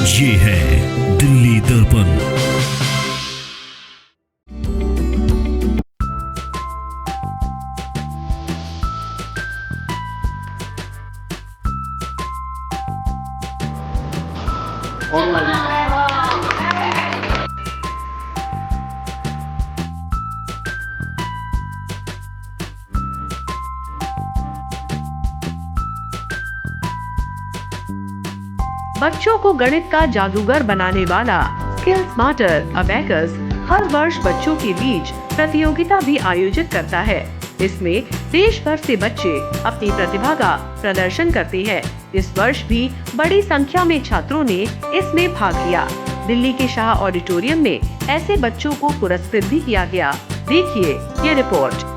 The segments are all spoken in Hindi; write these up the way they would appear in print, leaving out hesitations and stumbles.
ये है दिल्ली दर्पण। बच्चों को गणित का जादूगर बनाने वाला स्किल स्मार्टर अबेकस हर वर्ष बच्चों के बीच प्रतियोगिता भी आयोजित करता है। इसमें देश भर से बच्चे अपनी प्रतिभा का प्रदर्शन करते हैं। इस वर्ष भी बड़ी संख्या में छात्रों ने इसमें भाग लिया। दिल्ली के शाह ऑडिटोरियम में ऐसे बच्चों को पुरस्कृत भी किया गया। देखिए ये रिपोर्ट।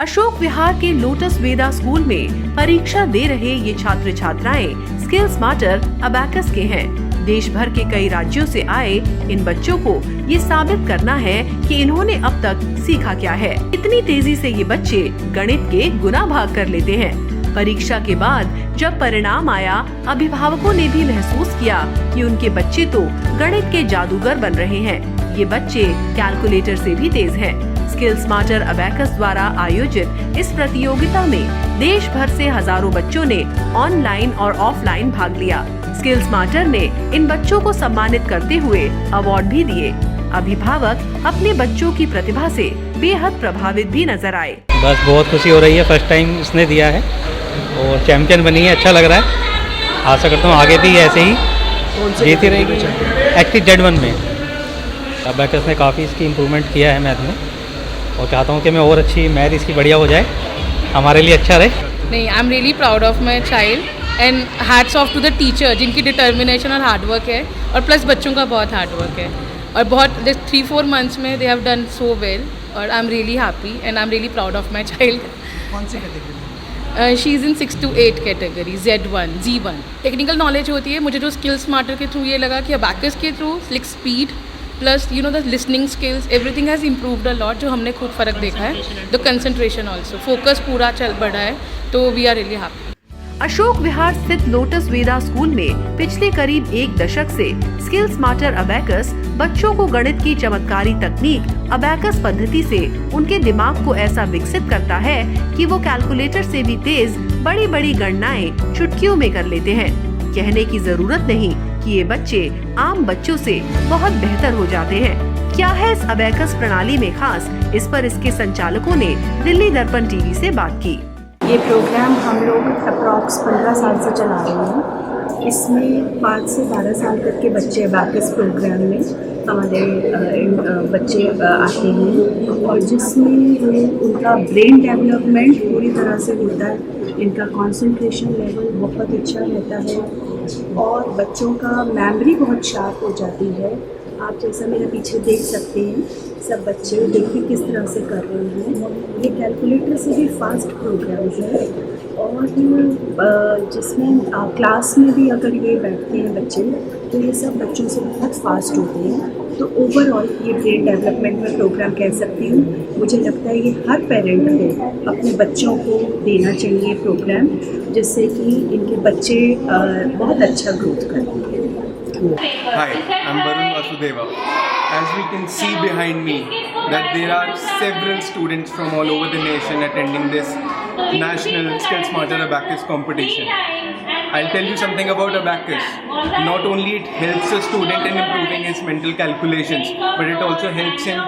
अशोक विहार के लोटस वेदा स्कूल में परीक्षा दे रहे ये छात्र छात्राएं स्किल स्मार्टर अबेकस के हैं। देश भर के कई राज्यों से आए इन बच्चों को ये साबित करना है कि इन्होंने अब तक सीखा क्या है। इतनी तेजी से ये बच्चे गणित के गुना भाग कर लेते हैं। परीक्षा के बाद जब परिणाम आया, अभिभावकों ने भी महसूस किया कि उनके बच्चे तो गणित के जादूगर बन रहे हैं। ये बच्चे कैलकुलेटर से भी तेज हैं। स्किल स्मार्टर अबेकस द्वारा आयोजित इस प्रतियोगिता में देश भर से हजारों बच्चों ने ऑनलाइन और ऑफलाइन भाग लिया। स्किल स्मार्टर ने इन बच्चों को सम्मानित करते हुए अवार्ड भी दिए। अभिभावक अपने बच्चों की प्रतिभा से बेहद प्रभावित भी नजर आए। बस बहुत खुशी हो रही है, फर्स्ट टाइम इसने दिया है और चैंपियन बनी है, अच्छा लग रहा है। आशा करता हूँ आगे भी ऐसे ही जीती रहेगी। एक्टिव Z1 में अबेकस ने काफ़ी इसकी इम्प्रूवमेंट किया है मैथ में और चाहता हूँ कि मैं और अच्छी मैथ इसकी बढ़िया हो जाए, हमारे लिए अच्छा रहे। नहीं, I am really proud of my child and hats off to the teacher जिनकी डिटर्मिनेशन और हार्डवर्क है और प्लस बच्चों का बहुत हार्डवर्क है और बहुत 3-4 मंथ्स में they have done so well और I am really happy and I am really proud of my child. कौन सी category? She is in 6 to 8 category Z1। Technical knowledge होती है। मुझे जो स्किल स्मार्टर के थ्रू ये लगा कि अबेकस के through like speed plus you know the listening skills everything has improved a lot, जो हमने खुद फ़र्क देखा है। द कंसंट्रेशन ऑल्सो, फोकस पूरा चल बढ़ा है, तो we are really happy. Ashok Vihar स्थित लोटस वेदा स्कूल में पिछले करीब 1 दशक से स्किल स्मार्टर अबेकस बच्चों को गणित की चमत्कारी तकनीक अबेकस पद्धति से उनके दिमाग को ऐसा विकसित करता है कि वो कैलकुलेटर से भी तेज बड़ी बड़ी गणनाएं चुटकियों में कर लेते हैं। कहने की जरूरत नहीं कि ये बच्चे आम बच्चों से बहुत बेहतर हो जाते हैं। क्या है इस अबेकस प्रणाली में खास, इस पर इसके संचालकों ने दिल्ली दर्पण टीवी से बात की। ये प्रोग्राम हम लोग अप्रॉक्स 15 साल से चला रहे हैं। इसमें 5 से 12 साल तक के बच्चे अबेकस प्रोग्राम में हमारे बच्चे आते हैं और जिसमें उनका ब्रेन डेवलपमेंट पूरी तरह से होता है। इनका कंसंट्रेशन लेवल बहुत अच्छा रहता है और बच्चों का मेमोरी बहुत शार्प हो जाती है। आप जैसा मेरे पीछे देख सकते हैं, सब बच्चे देखिए किस तरह से कर रहे हैं। ये कैलकुलेटर से भी फास्ट प्रोग्राम्स है और जिसमें क्लास में भी अगर ये बैठते हैं बच्चे तो ये सब बच्चों से बहुत फास्ट होते हैं। तो ओवरऑल ये ब्रेन डेवलपमेंट में प्रोग्राम कह सकती हूँ। मुझे लगता है ये हर पेरेंट को अपने बच्चों को देना चाहिए प्रोग्राम, जिससे कि इनके बच्चे बहुत अच्छा ग्रोथ करें। Hi, I'm Varun Vasudeva. As we can see behind me that there are several students from all over the nation attending this National Skill Smarter Abacus competition. I'll tell you something about Abacus. Not only it helps a student in improving his mental calculations, but it also helps him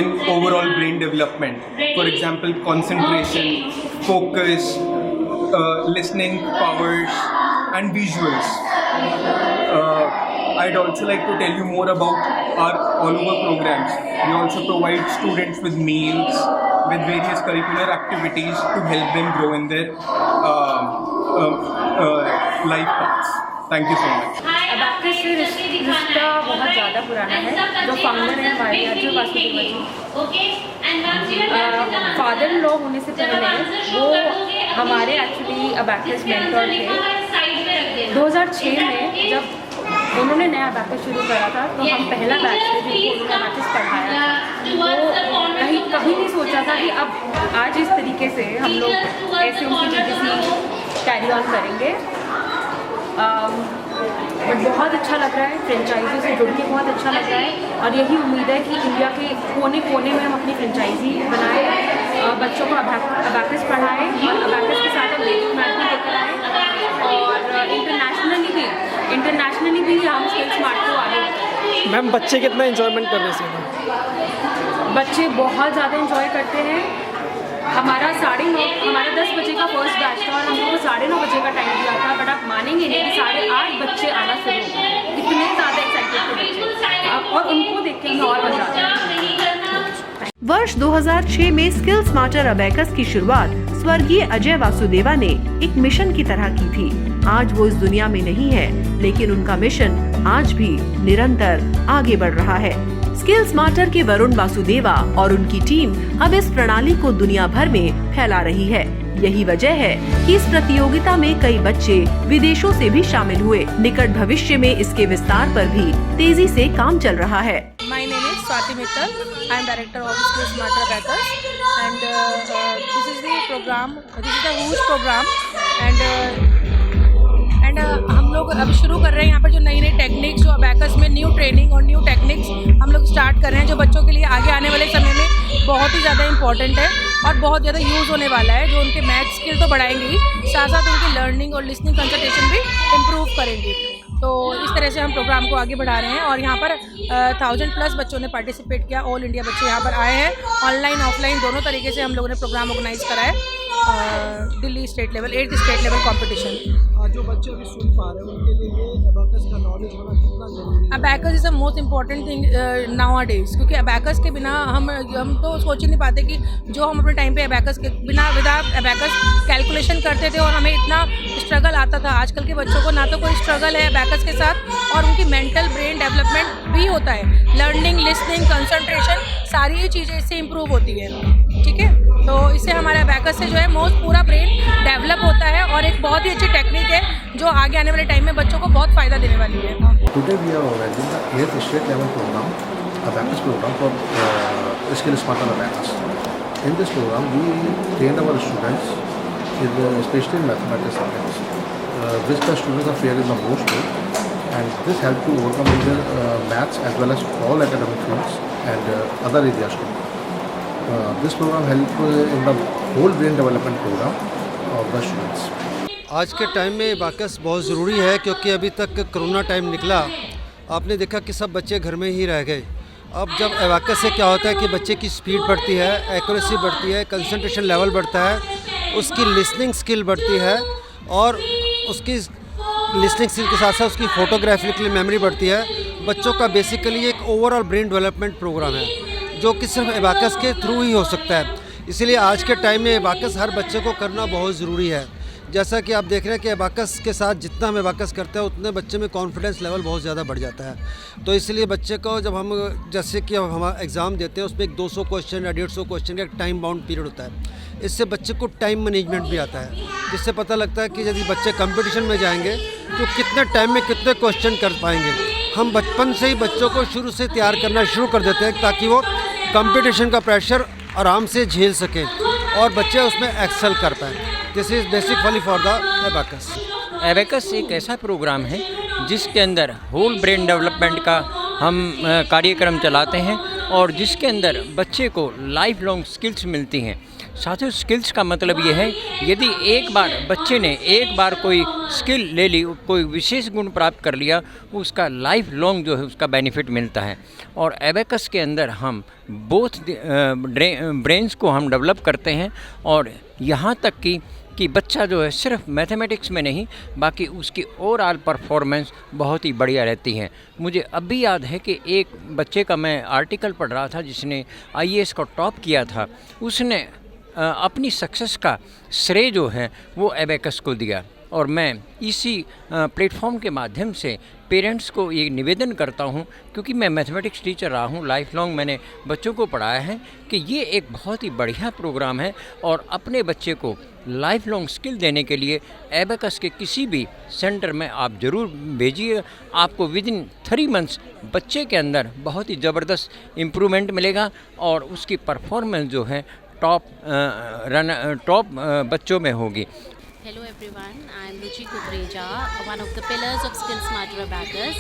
in overall brain development. For example, concentration, focus, listening powers and visuals. I'd also like to tell you more about our all over programs. We also provide students with meals, with various curricular activities to help them grow in their life paths. Thank you so much. Abacus से रिश्ता बहुत ज़्यादा पुराना है। जो फाउंडर है हमारे अजय वासुदेवा जी, फादर इन लॉ होने से पहले वो हमारे एक्चुअली अबैकस मेंटर थे। 2006 में जब उन्होंने नया अबैकस शुरू करा था तो हम पहला बैच थे जिनको उन्होंने अबैकस पढ़ाया था। वो कभी नहीं सोचा था कि अब आज इस तरीके से हम लोग ऐसे उनकी GTC कैरी ऑन करेंगे। बट बहुत अच्छा लग रहा है, फ्रेंचाइजी से जुड़ के बहुत अच्छा लग रहा है और यही उम्मीद है कि इंडिया के कोने कोने में हम अपनी फ्रेंचाइजी बनाएं, बच्चों को अबैकस पढ़ाएं और अबैकस के साथ हम बेसिक मैथ भी लेकर आएँ और इंटरनेशनली भी हम स्किल्स स्मार्ट को आगे बढ़ाएं। मैम बच्चे कितना एंजॉयमेंट कर रहे हैं? बच्चे बहुत ज़्यादा एंजॉय करते हैं। हमारा 10 बजे का फर्स्ट बैच था और हम लोग को 9:30 बजे का टाइम दिया था, बट आप मानेंगे नहीं कि 8:30 बच्चे आना शुरू हो गए। इतने ज़्यादा एक्साइटेड थे बच्चे और उनको देख के हमें और मजा आता है। वर्ष 2006 में स्किल स्मार्टर अबैकस की शुरुआत स्वर्गीय अजय वासुदेवा ने एक मिशन की तरह की थी। आज वो इस दुनिया में नहीं है, लेकिन उनका मिशन आज भी निरंतर आगे बढ़ रहा है। स्किल स्मार्टर के वरुण वासुदेवा और उनकी टीम अब इस प्रणाली को दुनिया भर में फैला रही है। यही वजह है कि इस प्रतियोगिता में कई बच्चे विदेशों से भी शामिल हुए। निकट भविष्य में इसके विस्तार पर भी तेजी से काम चल रहा है। My name is Swati Mittal. I am director of Skill Smarter Abacus, and this is the program. This is a huge program, and हम लोग अब शुरू कर रहे हैं यहाँ पर जो नई टेक्निक्स, जो अबैकस में न्यू ट्रेनिंग और न्यू टेक्निक्स हम लोग स्टार्ट कर रहे हैं, जो बच्चों के लिए आगे आने वाले समय में बहुत ही ज़्यादा इंपॉर्टेंट है और बहुत ज़्यादा यूज़ होने वाला है। जो उनके मैथ स्किल तो बढ़ाएंगे ही, साथ साथ उनकी लर्निंग और लिसनिंग कंसंट्रेशन भी इम्प्रूव करेंगे। तो इस तरह से हम प्रोग्राम को आगे बढ़ा रहे हैं और यहाँ पर 1000+ बच्चों ने पार्टिसिपेट किया। ऑल इंडिया बच्चे यहाँ पर आए हैं, ऑनलाइन ऑफलाइन दोनों तरीके से हम लोगों ने प्रोग्राम ऑर्गेनाइज करा है। Delhi state level, 8th state level competition. जो बच्चे अभी सुन पा रहे हैं उनके लिए अबैकस का नॉलेज होना कितना जरूरी है? Abacus is the most important thing now a days, क्योंकि अबैकस के बिना हम तो सोच ही नहीं पाते कि जो हम अपने टाइम पे अबैकस के बिना विदाउट अबैकस कैलकुलेशन करते थे और हमें इतना स्ट्रगल आता था। आजकल के बच्चों को ना तो कोई स्ट्रगल है अबैकस के साथ और उनकी मेंटल ब्रेन डेवलपमेंट भी होता है। लर्निंग, लिसनिंग, कंसंट्रेशन सारी ही चीज़ें इससे इम्प्रूव होती है। ठीक है, तो इससे हमारे अबैकस से जो है मोस्ट पूरा ब्रेन डेवलप होता है और एक बहुत ही अच्छी टेक्निक है जो आगे आने वाले टाइम में बच्चों को बहुत फ़ायदा देने वाली है। Today we are organizing the 8th state level program, Abacus program for Skill Smarter Abacus. In this program, we train our students, especially in mathematics subjects, which the students are fearing the most with, and this helps to overcome their maths as well as all academic fields and other areas too. This program helps in the whole brain development program of the students. आज के टाइम में अबैकस बहुत ज़रूरी है, क्योंकि अभी तक कोरोना टाइम निकला, आपने देखा कि सब बच्चे घर में ही रह गए। अब जब अबैकस से क्या होता है कि बच्चे की स्पीड बढ़ती है, एक्यूरेसी बढ़ती है, कंसंट्रेशन लेवल बढ़ता है, उसकी लिसनिंग स्किल बढ़ती है और उसकी लिसनिंग स्किल के साथ साथ उसकी फोटोग्राफिकल मेमोरी बढ़ती है। बच्चों का बेसिकली एक ओवरऑल ब्रेन डेवलपमेंट प्रोग्राम है जो कि सिर्फ अबैकस के थ्रू ही हो सकता है। इसलिए आज के टाइम में अबैकस हर बच्चे को करना बहुत ज़रूरी है। जैसा कि आप देख रहे हैं कि अबैकस के साथ जितना हम अबैकस करते हैं उतने बच्चे में कॉन्फिडेंस लेवल बहुत ज़्यादा बढ़ जाता है। तो इसलिए बच्चे को जब हम जैसे कि हम एग्ज़ाम देते हैं उसमें एक 200 क्वेश्चन या 150 क्वेश्चन का एक टाइम बाउंड पीरियड होता है। इससे बच्चे को टाइम मैनेजमेंट भी आता है, जिससे पता लगता है कि यदि बच्चे कंपटीशन में जाएंगे तो कितने टाइम में कितने क्वेश्चन कर पाएंगे। हम बचपन से ही बच्चों को शुरू से तैयार करना शुरू कर देते हैं ताकि वो कंपटीशन का प्रेशर आराम से झेल सकें और बच्चे उसमें एक्सेल कर पाएँ। This is basically for the abacus. Abacus एक ऐसा प्रोग्राम है जिसके अंदर होल ब्रेन डेवलपमेंट का हम कार्यक्रम चलाते हैं और जिसके अंदर बच्चे को लाइफ लॉन्ग स्किल्स मिलती हैं। साथियों, स्किल्स का मतलब ये है यदि एक बार बच्चे ने एक बार कोई स्किल ले ली, कोई विशेष गुण प्राप्त कर लिया, उसका लाइफ लॉन्ग जो है उसका बेनिफिट मिलता है। और अबैकस के अंदर हम बोथ ब्रेन्स को हम डेवलप करते हैं और यहाँ तक कि बच्चा जो है सिर्फ मैथमेटिक्स में नहीं बाकी उसकी ओवरऑल परफॉर्मेंस बहुत ही बढ़िया रहती है। मुझे अब भी याद है कि एक बच्चे का मैं आर्टिकल पढ़ रहा था जिसने IAS को टॉप किया था। उसने अपनी सक्सेस का श्रेय जो है वो अबैकस को दिया और मैं इसी प्लेटफॉर्म के माध्यम से पेरेंट्स को ये निवेदन करता हूँ, क्योंकि मैं मैथमेटिक्स टीचर रहा हूँ, लाइफ लॉन्ग मैंने बच्चों को पढ़ाया है, कि ये एक बहुत ही बढ़िया प्रोग्राम है और अपने बच्चे को लाइफ लॉन्ग स्किल देने के लिए एबेकस के किसी भी सेंटर में आप ज़रूर भेजिए। आपको विदिन 3 मंथ्स बच्चे के अंदर बहुत ही ज़बरदस्त इम्प्रूवमेंट मिलेगा और उसकी परफॉर्मेंस जो है टॉप बच्चों में होगी। Hello everyone, I am Ruchi Kudreja, one of the pillars of SkillSmarter Abacus.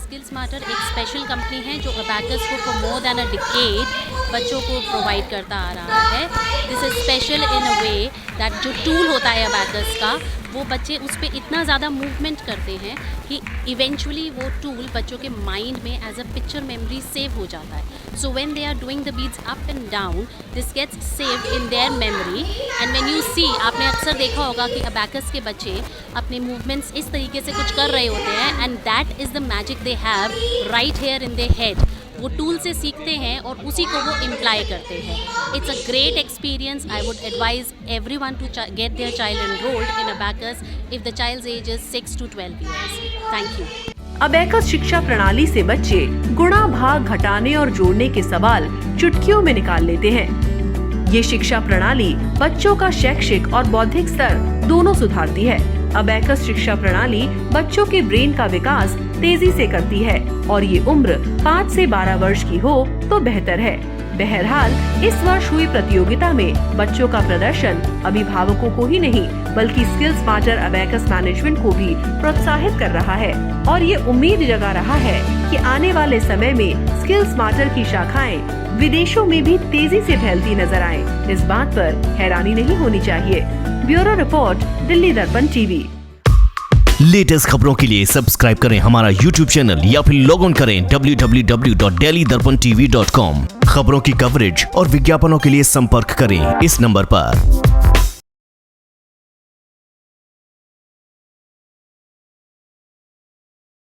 SkillSmarter एक स्पेशल कंपनी है जो Abacus को for more than a decade बच्चों को प्रोवाइड करता आ रहा है। This is special in a way that जो टूल होता है Abacus का, वो बच्चे उस पर इतना ज़्यादा मूवमेंट करते हैं कि इवेंचुअली वो टूल बच्चों के माइंड में as a picture memory save हो जाता है। So when they are doing the beats up and down, this gets saved in their memory and when you see, आपने अक्सर देखा होगा कि Abacus के बच्चे अपने मूवमेंट्स इस तरीके से कुछ कर रहे होते हैं and that is the magic they have right here in their head. वो टूल से सीखते हैं और उसी को वो इम्प्लाई करते हैं। It's a great experience. I would advise everyone to get their child enrolled in Abacus if the child's age is 6 to 12 years। Thank you. Abacus शिक्षा प्रणाली से बच्चे गुणा भाग घटाने और जोड़ने के सवाल चुटकियों में निकाल लेते हैं। ये शिक्षा प्रणाली बच्चों का शैक्षिक और बौद्धिक स्तर दोनों सुधारती है। Abacus शिक्षा प्रणाली बच्चों के ब्रेन का विकास तेजी से करती है और ये उम्र 5 से 12 वर्ष की हो तो बेहतर है। बहरहाल इस वर्ष हुई प्रतियोगिता में बच्चों का प्रदर्शन अभिभावकों को ही नहीं बल्कि SkillSmarter Abacus मैनेजमेंट को भी प्रोत्साहित कर रहा है और ये उम्मीद जगा रहा है कि आने वाले समय में SkillSmarter की शाखाएं विदेशों में भी तेजी से फैलती नजर आएं। इस बात पर हैरानी नहीं होनी चाहिए। ब्यूरो रिपोर्ट, दिल्ली दर्पण टीवी। लेटेस्ट खबरों के लिए सब्सक्राइब करें हमारा YouTube चैनल या फिर लॉग ऑन करें www.delhidarpantv.com। खबरों की कवरेज और विज्ञापनों के लिए संपर्क करें इस नंबर पर।